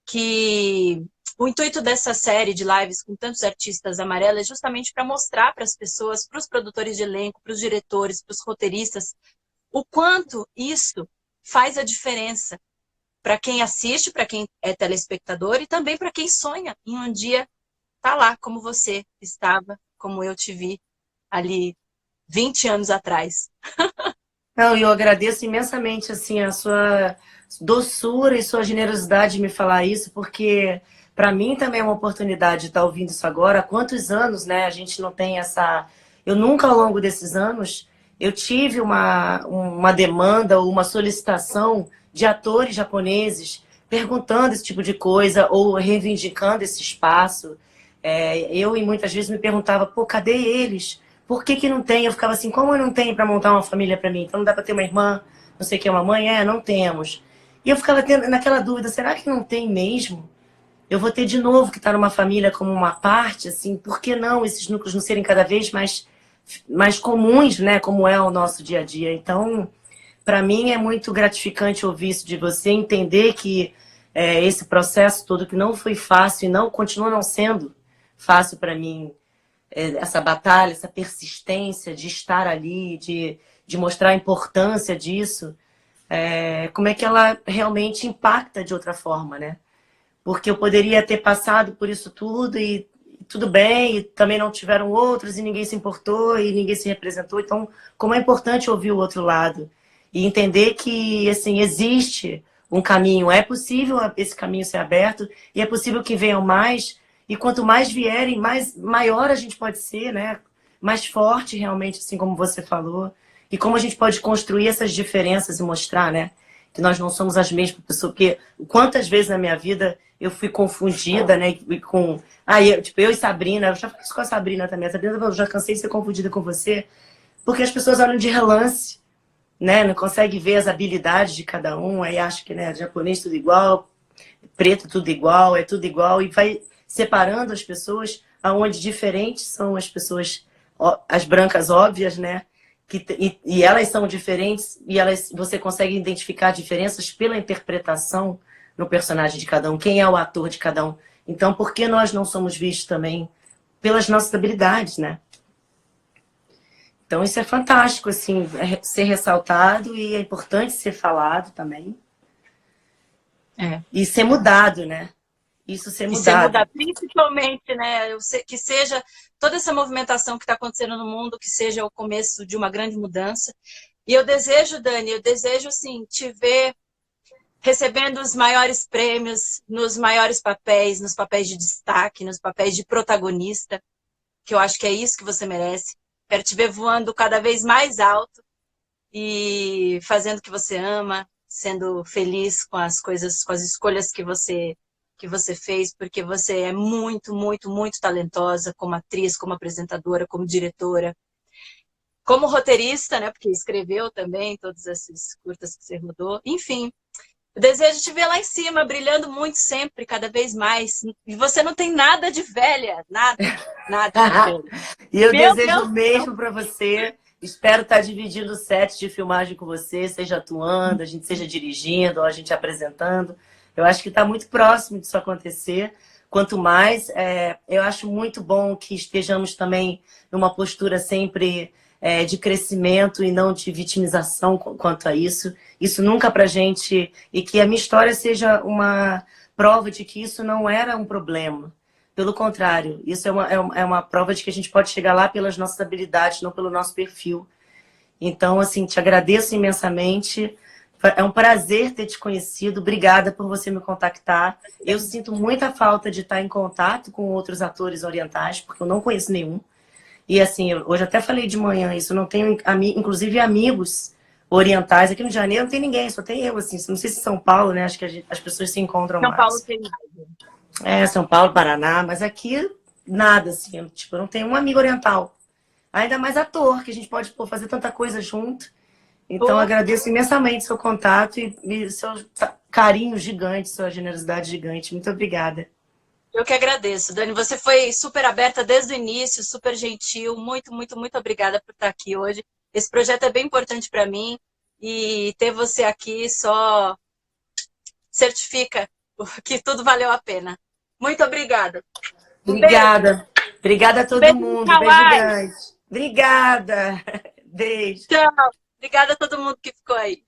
S2: que o intuito dessa série de lives com tantos artistas amarelos é justamente para mostrar para as pessoas, para os produtores de elenco, para os diretores, para os roteiristas, o quanto isso faz a diferença para quem assiste, para quem é telespectador e também para quem sonha em um dia estar lá como você estava, como eu te vi ali 20 anos atrás.
S3: Não, e eu agradeço imensamente assim a sua doçura e sua generosidade de me falar isso, porque para mim também é uma oportunidade de estar ouvindo isso agora. Há quantos anos, né? A gente não tem essa. Eu nunca, ao longo desses anos, eu tive uma demanda ou uma solicitação de atores japoneses perguntando esse tipo de coisa ou reivindicando esse espaço. Eu, e muitas vezes, me perguntava, pô, cadê eles? Por que que não tem? Eu ficava assim, como eu não tenho para montar uma família para mim? Então não dá para ter uma irmã, não sei o que, uma mãe? Não temos. E eu ficava naquela dúvida, será que não tem mesmo? Eu vou ter de novo que estar numa família como uma parte, assim, por que não esses núcleos não serem cada vez mais comuns, né? Como é o nosso dia a dia. Então, para mim é muito gratificante ouvir isso de você, entender que esse processo todo que não foi fácil e não continua não sendo fácil para mim, essa batalha, essa persistência de estar ali, de mostrar a importância disso, como é que ela realmente impacta de outra forma, né? Porque eu poderia ter passado por isso tudo e tudo bem, e também não tiveram outros, e ninguém se importou, e ninguém se representou. Então, como é importante ouvir o outro lado e entender que, assim, existe um caminho, é possível esse caminho ser aberto, e é possível que venham mais, e quanto mais vierem, maior a gente pode ser, né? Mais forte realmente, assim como você falou. E como a gente pode construir essas diferenças e mostrar, né? Que nós não somos as mesmas pessoas. Porque quantas vezes na minha vida eu fui confundida, né? Com... eu e Sabrina, eu já fiz isso com a Sabrina também. A Sabrina, eu já cansei de ser confundida com você. Porque as pessoas olham de relance, né? Não conseguem ver as habilidades de cada um. Aí acham que, né? Japonês tudo igual, preto tudo igual, é tudo igual. E vai separando as pessoas, aonde diferentes são as pessoas, as brancas óbvias, né? E elas são diferentes e você consegue identificar diferenças pela interpretação no personagem de cada um, quem é o ator de cada um. Então, por que nós não somos vistos também pelas nossas habilidades, né? Então, isso é fantástico, assim, ser ressaltado e é importante ser falado também. E ser mudado, né? Isso ser mudado.
S2: Principalmente, né? Que seja toda essa movimentação que está acontecendo no mundo, que seja o começo de uma grande mudança. E eu desejo, Dani, assim, te ver recebendo os maiores prêmios, nos maiores papéis, nos papéis de destaque, nos papéis de protagonista, que eu acho que é isso que você merece. Quero te ver voando cada vez mais alto e fazendo o que você ama, sendo feliz com as coisas, com as escolhas que você fez, porque você é muito, muito, muito talentosa como atriz, como apresentadora, como diretora, como roteirista, né? Porque escreveu também todos esses curtas que você rodou. Enfim, Eu desejo te ver lá em cima, brilhando muito sempre, cada vez mais. E você não tem nada de velha, nada, nada de velha.
S3: E eu
S2: Meu
S3: desejo
S2: Deus
S3: o mesmo para você. Espero estar dividindo o set de filmagem com você, seja atuando, a gente seja dirigindo, ou a gente apresentando. Eu acho que está muito próximo disso acontecer. Quanto mais, eu acho muito bom que estejamos também numa postura sempre de crescimento e não de vitimização quanto a isso. Isso nunca pra gente... E que a minha história seja uma prova de que isso não era um problema. Pelo contrário, isso é uma prova de que a gente pode chegar lá pelas nossas habilidades, não pelo nosso perfil. Então, assim, te agradeço imensamente. É um prazer ter te conhecido. Obrigada por você me contactar. Eu sinto muita falta de estar em contato com outros atores orientais, porque eu não conheço nenhum. E, assim, hoje até falei de manhã isso. Eu não tenho, inclusive, amigos orientais. Aqui no Rio de Janeiro não tem ninguém, só tem eu, assim. Não sei se São Paulo, né? Acho que as pessoas se encontram
S2: São
S3: mais.
S2: Paulo tem.
S3: São Paulo, Paraná, mas aqui nada, assim. Eu não tenho um amigo oriental. Ainda mais ator, que a gente pode fazer tanta coisa junto. Então, agradeço imensamente seu contato e seu carinho gigante, sua generosidade gigante. Muito obrigada.
S2: Eu que agradeço, Dani. Você foi super aberta desde o início, super gentil. Muito, muito, muito obrigada por estar aqui hoje. Esse projeto é bem importante para mim e ter você aqui só certifica que tudo valeu a pena. Muito obrigada.
S3: Obrigada. Obrigada a todo
S2: Beijo,
S3: mundo.
S2: Hawaii.
S3: Beijo grande. Obrigada. Beijo.
S2: Tchau. Obrigada a todo mundo que ficou aí.